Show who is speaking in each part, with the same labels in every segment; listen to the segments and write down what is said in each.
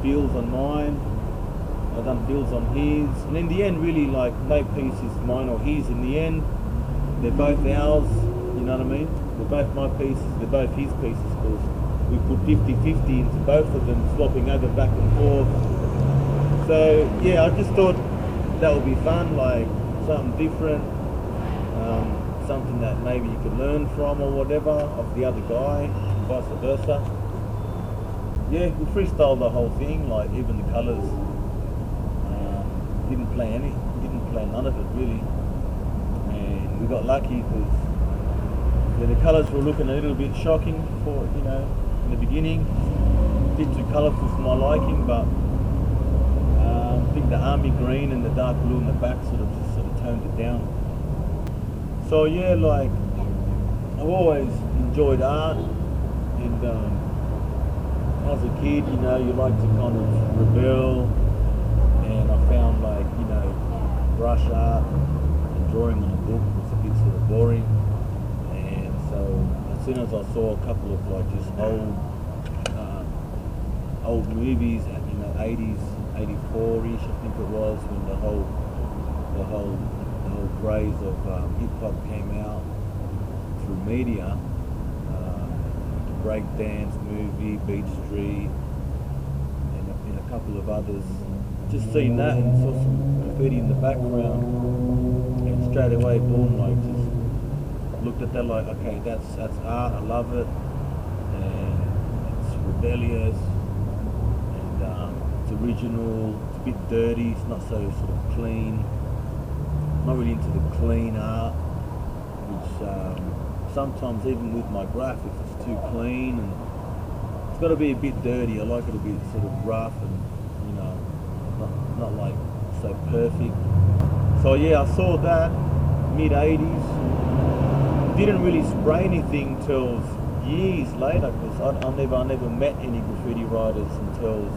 Speaker 1: bills on mine, I've done bills on his, and in the end really like no piece is mine or his in the end. They're both ours, you know what I mean? They're both my pieces, they're both his pieces, because we put 50-50 into both of them, swapping over back and forth. So yeah, I just thought that would be fun, like something different, something that maybe you could learn from or whatever of the other guy, vice versa. Yeah, we freestyled the whole thing, like even the colours. Didn't play none of it really, and we got lucky because the colours were looking a little bit shocking for, you know, in the beginning, a bit too colourful for my liking, but I think the army green and the dark blue in the back sort of toned it down. So yeah, like I've always enjoyed art, and as a kid, you know, you like to kind of rebel, and I found like, you know, brush art and drawing on a book was a bit sort of boring, and so as soon as I saw a couple of like just old movies, you know, 80s, 84-ish I think it was, when the whole craze of hip-hop came out through media, breakdance movie, Beat Street, and a couple of others. Just seen that and saw some graffiti in the background, and straight away, boom, like just looked at that like, okay, that's art, I love it, and it's rebellious, and it's original, it's a bit dirty, it's not so sort of clean. Not really into the clean art, which sometimes even with my graphics it's too clean, and it's got to be a bit dirty. I like it a bit sort of rough and, you know, not like so perfect. So yeah, I saw that mid-80s. Didn't really spray anything till years later, because I never met any graffiti writers until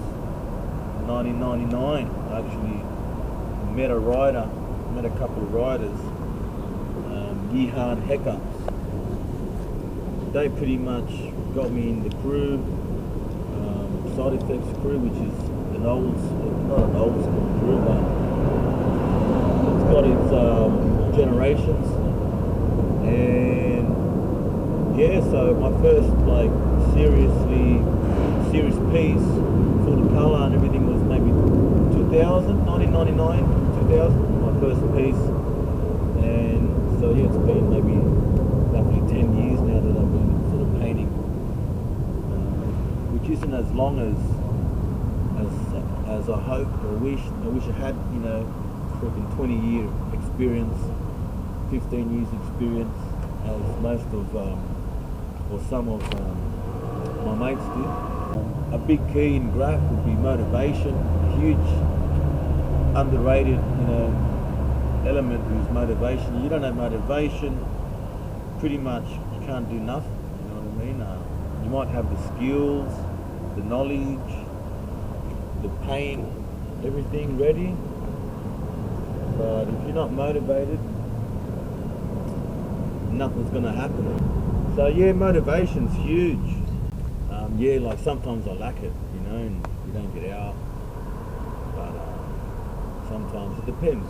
Speaker 1: 1999. I actually met a couple of writers, Yehan Heckups. They pretty much got me in the crew, Side Effects crew, which is not an old school crew, but it's got its generations. And yeah, so my first like serious piece, full colour and everything, was maybe 1999, 2000. First piece, and so yeah, it's been maybe roughly 10 years now that I've been sort of painting, which isn't as long as I hoped or wished. I wish I had, you know, freaking 20-year experience, 15 years experience, as most of or some of my mates did. A big key in graph would be motivation. Huge underrated, you know, element is motivation. You don't have motivation, pretty much you can't do nothing, you know what I mean? You might have the skills, the knowledge, the paint, everything ready, but if you're not motivated, nothing's going to happen. So yeah, motivation's huge. Yeah, like sometimes I lack it, you know, and you don't get out, but sometimes it depends.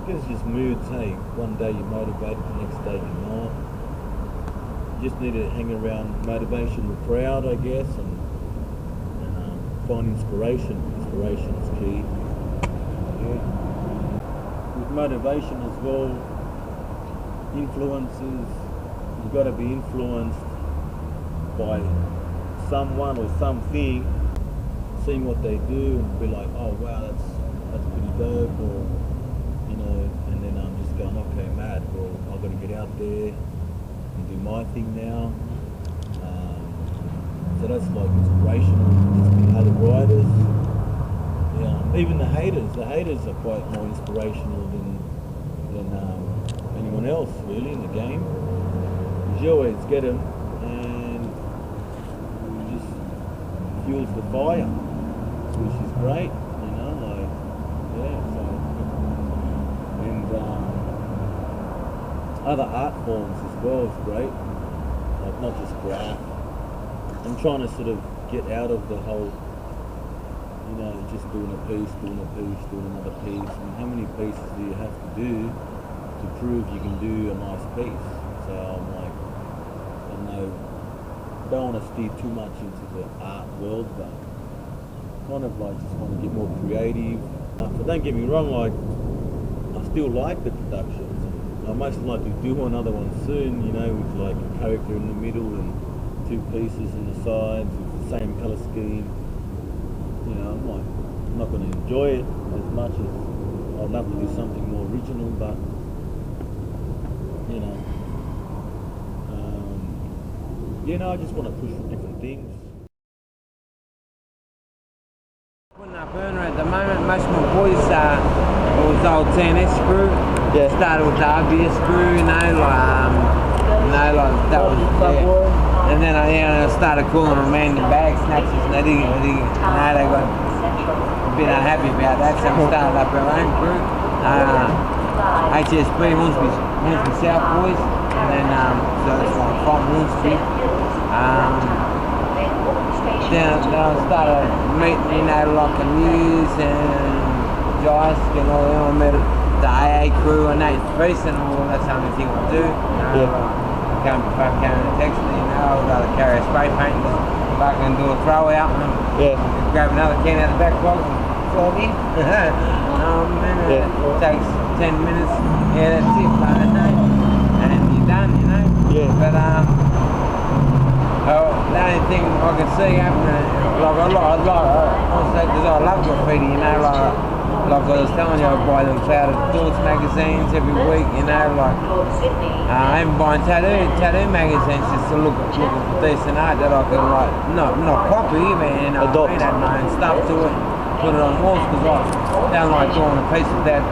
Speaker 1: I guess it's just moods, hey. One day you're motivated, the next day you're not. You just need to hang around motivational crowd, I guess, and find inspiration. Inspiration is key. Yeah. With motivation as well, influences, you've got to be influenced by someone or something, seeing what they do and be like, oh wow, that's pretty dope, or you know, and then I'm just going, okay, mad, well, I've got to get out there and do my thing now. So that's like inspirational. Other writers, yeah, even the haters are quite more inspirational than anyone else really in the game. Because you always get them, and it just fuels the fire, which is great, you know, like, yeah, so. Other art forms as well is great, like not just graph. I'm trying to sort of get out of the whole you know, just doing a piece, doing another piece. And how many pieces do you have to do to prove you can do a nice piece? So I'm like, I don't want to steer too much into the art world, but kind of like just want to get more creative. But don't get me wrong, like I still like the productions. I most likely do another one soon, you know, with like a character in the middle and two pieces in the sides with the same colour scheme. You know, I'm not going to enjoy it as much as I'd love to do something more original, but you know, I just want to push for different things.
Speaker 2: Putting up burner at the moment, most of my boys was the old TNS screw.
Speaker 1: Yeah.
Speaker 2: Started with the RBS screw, you know, like that was yeah. And then I started calling them random bag snatchers, and they got a bit unhappy about that, so we started up our own crew. HSB, Hornsby South boys, and then so it's like from Hornsby. Then I started meeting, you know, like the News and Joyce and all them. I met the AA crew and Nate Priest and all. That's the only thing I do. You know, come and text me, you know, I've got to carry a spray paint and fucking do a throw out and grab another can out of the back pocket and throw it in. It takes 10 minutes. Yeah, that's it, but and you're done, you know.
Speaker 1: Yeah.
Speaker 2: But the only thing I can see happening, like I love graffiti, you know, like I was telling you, I buy them Clouded Thoughts magazines every week, you know, like I'm buying tattoo magazines just to look for decent art that I can like, not copy, but you know, add my own stuff to it, put it on walls, because I don't like drawing a piece without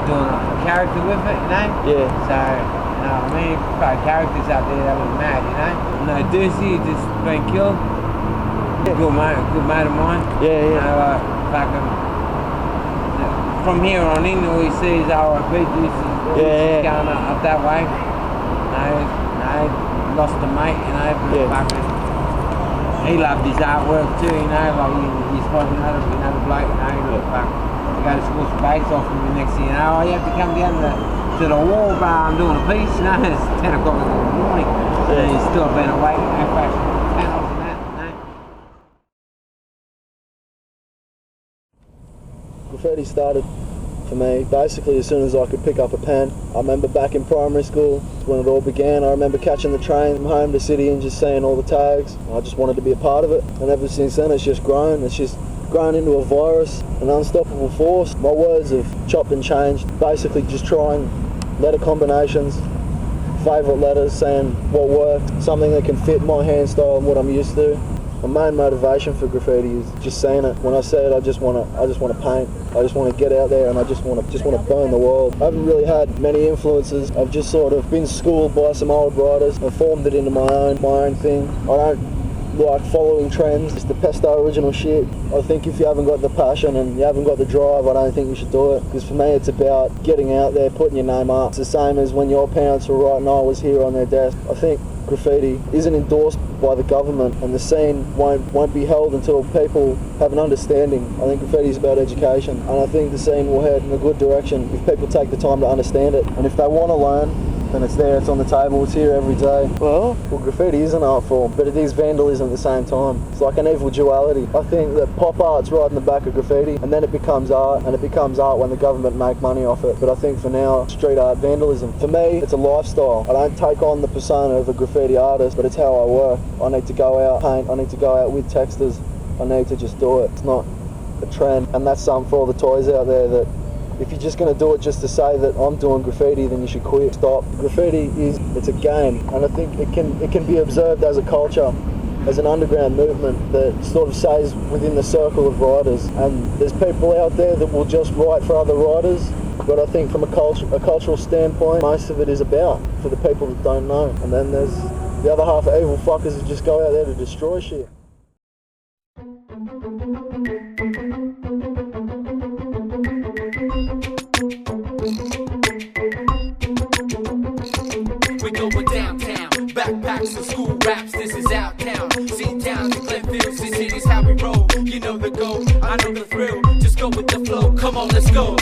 Speaker 2: doing a character with it, you know.
Speaker 1: Yeah.
Speaker 2: So. I mean, characters out there that was mad, you know. No, Doocy just been killed. Good mate of mine.
Speaker 1: Yeah.
Speaker 2: You know, fucking from here on in, all you see is R&B Doocy going up that way. No, lost a mate, you know. Fucking, he loved his artwork too, you know. Like he's probably another bloke, you know. You go to school for base off him, the next thing you know, you have to come down to the wall bar and doing a piece, you know, it's 10 o'clock in the morning, and he's still been awake, you know, crashing panels and that, you know.
Speaker 3: Graffiti started for me basically as soon as I could pick up a pen. I remember back in primary school when it all began. I remember catching the train from home to city and just seeing all the tags. I just wanted to be a part of it, and ever since then it's just grown. It's just grown into a virus, an unstoppable force. My words have chopped and changed, basically just trying letter combinations, favourite letters, saying what worked, something that can fit my hand style and what I'm used to. My main motivation for graffiti is just saying it. When I say it, I just want to paint. I just want to get out there and I just want to burn the world. I haven't really had many influences. I've just sort of been schooled by some old writers and formed it into my own thing. I don't like following trends, it's the pesto original shit. I think if you haven't got the passion and you haven't got the drive, I don't think you should do it. Because for me it's about getting out there, putting your name up. It's the same as when your parents were writing I was here on their desk. I think graffiti isn't endorsed by the government and the scene won't be held until people have an understanding. I think graffiti is about education, and I think the scene will head in a good direction if people take the time to understand it. And if they want to learn, then it's there, it's on the table, it's here every day. Well, graffiti is an art form, but it is vandalism at the same time. It's like an evil duality. I think that pop art's right in the back of graffiti, and then it becomes art, and it becomes art when the government make money off it. But I think for now, street art vandalism. For me, it's a lifestyle. I don't take on the persona of a graffiti artist, but it's how I work. I need to go out, paint, I need to go out with textures, I need to just do it. It's not a trend, and that's something for all the toys out there that if you're just going to do it just to say that I'm doing graffiti, then you should quit. Stop. Graffiti it's a game, and I think it can be observed as a culture, as an underground movement that sort of stays within the circle of writers. And there's people out there that will just write for other writers, but I think from a cultural standpoint, most of it is about for the people that don't know. And then there's the other half of evil fuckers that just go out there to destroy shit.
Speaker 4: We going downtown, backpacks and school raps, this is out town. C-towns and Glenfields, this city's how we roll, you know the goal. I come on, let's go.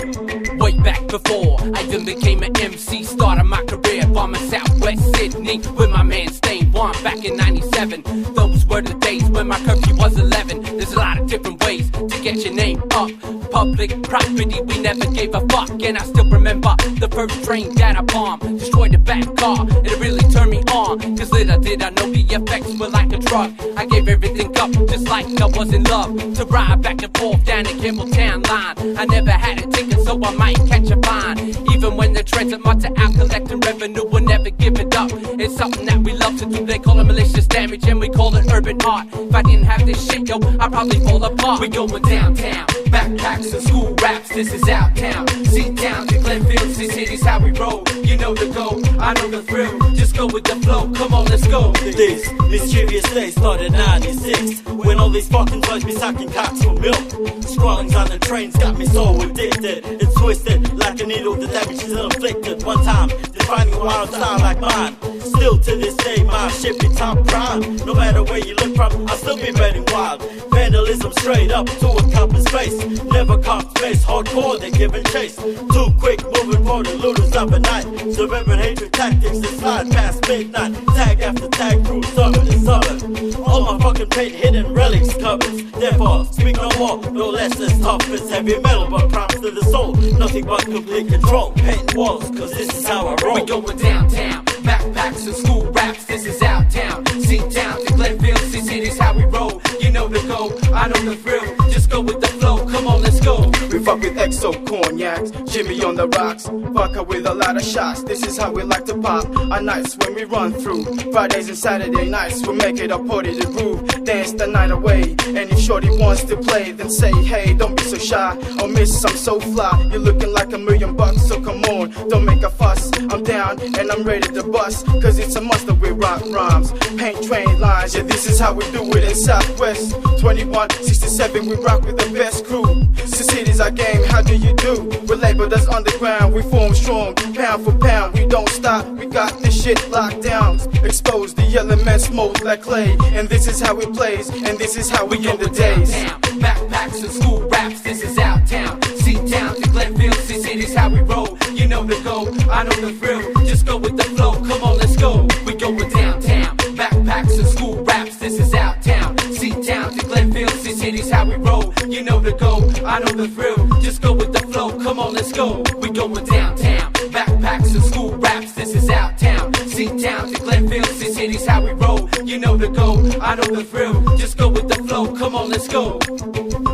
Speaker 4: Way back before I even became an MC, started my career bombing Southwest Sydney with my man Stain One back in 97. Those were the days when my curfew was 11. There's a lot of different ways to get your name up. Public property, we never gave a fuck. And I still remember the first train that I bombed, destroyed the back car, and it really turned me on. Cause little did I know the effects were like a drug. I gave everything up just like I was in love. To ride back and forth down the Campbelltown line, I never had a ticket so I might catch a fine. Even when the transit marks are out collecting revenue, we'll never give it up. It's something that we love to do, they call it malicious damage and we call it urban art. If I didn't have this shit, yo, I'd probably fall apart. We going downtown, backpacks and school raps, this is our town. C-Town to Glenfield, this city's how we roll. You know the go, I know the thrill, just go with the flow, come on let's go.
Speaker 5: This mischievous day started 96, when all these fucking boys be sucking cocks for milk. Scrawlings on the trains got me so addicted, it's twisted like a needle, the damage is inflicted. One time, defining a wild style like mine. Still to this day, my shit be top prime. No matter where you look from, I'll still be betting wild. Vandalism straight up to a copper's face. Never cop face, hardcore, they giving chase. Too quick moving for the looters of the night. Suburban hatred tactics that slide past midnight. Tag after tag through suburb to suburb. All my fucking paint hidden relics covers. Therefore, speak no more, no less as tough as heavy metal, but promise to the soul. Nothing but complete control. Paint walls, cause this is how I roll.
Speaker 4: We going downtown, backpacks and school raps, this is our town. C-Town to Glenfield, city's how we roll. You know the go, I know the thrill, just go with the flow, come on let's go.
Speaker 6: We fuck with exo cognacs, Jimmy on the rocks, vodka with a lot of shots. This is how we like to pop our nights when we run through. Fridays and Saturday nights, we make it a party to groove, dance the night away. And if shorty wants to play, then say hey, don't be so shy. Oh miss, I'm so fly, you're looking like $1,000,000, so come on, don't make a fuss. I'm down and I'm ready to bust, cause it's a must that we rock rhymes, paint train lines. Yeah, this is how we do it in Southwest 2167, we rock with the best crew. City's our game, how do you do? We're labeled as underground, we form strong, pound for pound, we don't stop. We got this shit locked down, expose the elements, mold like clay. And this is how it plays, and this is how we end the days.
Speaker 4: Backpacks and school raps, this is our town. C-Town to Glenfield, city's how we roll. You know the go, I know the thrill, just go with the flow, come on let's go. We going downtown, backpacks and school raps, this is our town. C-Town to Glenfield, city's how we roll. You know the go, I know the thrill, just go with the flow, come on let's go. We going downtown, backpacks and school raps, this is our town. C-Town to Glenfield, city's how we roll. You know the go, I know the thrill, just go with the flow, come on let's go.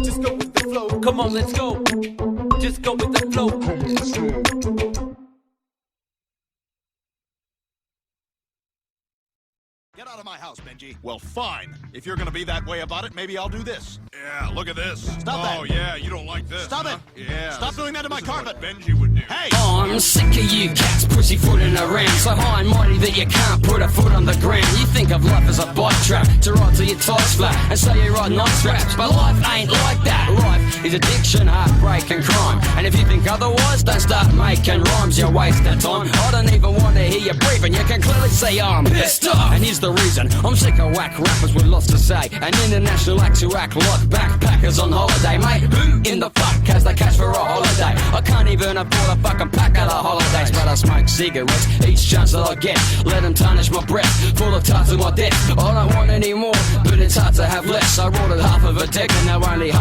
Speaker 4: Just go with the flow, come on let's go. Just go with the flow, come on let's go.
Speaker 7: Get out of my house, Benji. Well, fine. If you're gonna be that way about it, maybe I'll do this. Yeah, look at this. Stop that. Oh, yeah, you don't like this. Stop it. Yeah. Stop doing that to my carpet. Benji would do. Hey!
Speaker 8: I'm sick of you cats pussyfooting around, so high and mighty that you can't put a foot on the ground. You think of life as a bike trap to ride till your tires flat and say you ride nice straps, but life ain't like that. Life is addiction, heartbreak and crime, and if you think otherwise, don't start making rhymes. You're wasting time. I don't even want to hear you breathing. You can clearly see I'm pissed off, and here's the reason. I'm sick of whack rappers with lots to say, and international acts who act like backpackers on holiday. Mate, who in the fuck has the cash for a holiday? I can't even afford a fucking pack of the holidays, but I smoke cigarettes each chance that I get. Let them tarnish my breath, full of tarts of my death. I don't want any more, but it's hard to have less. I ordered half of a deck and now only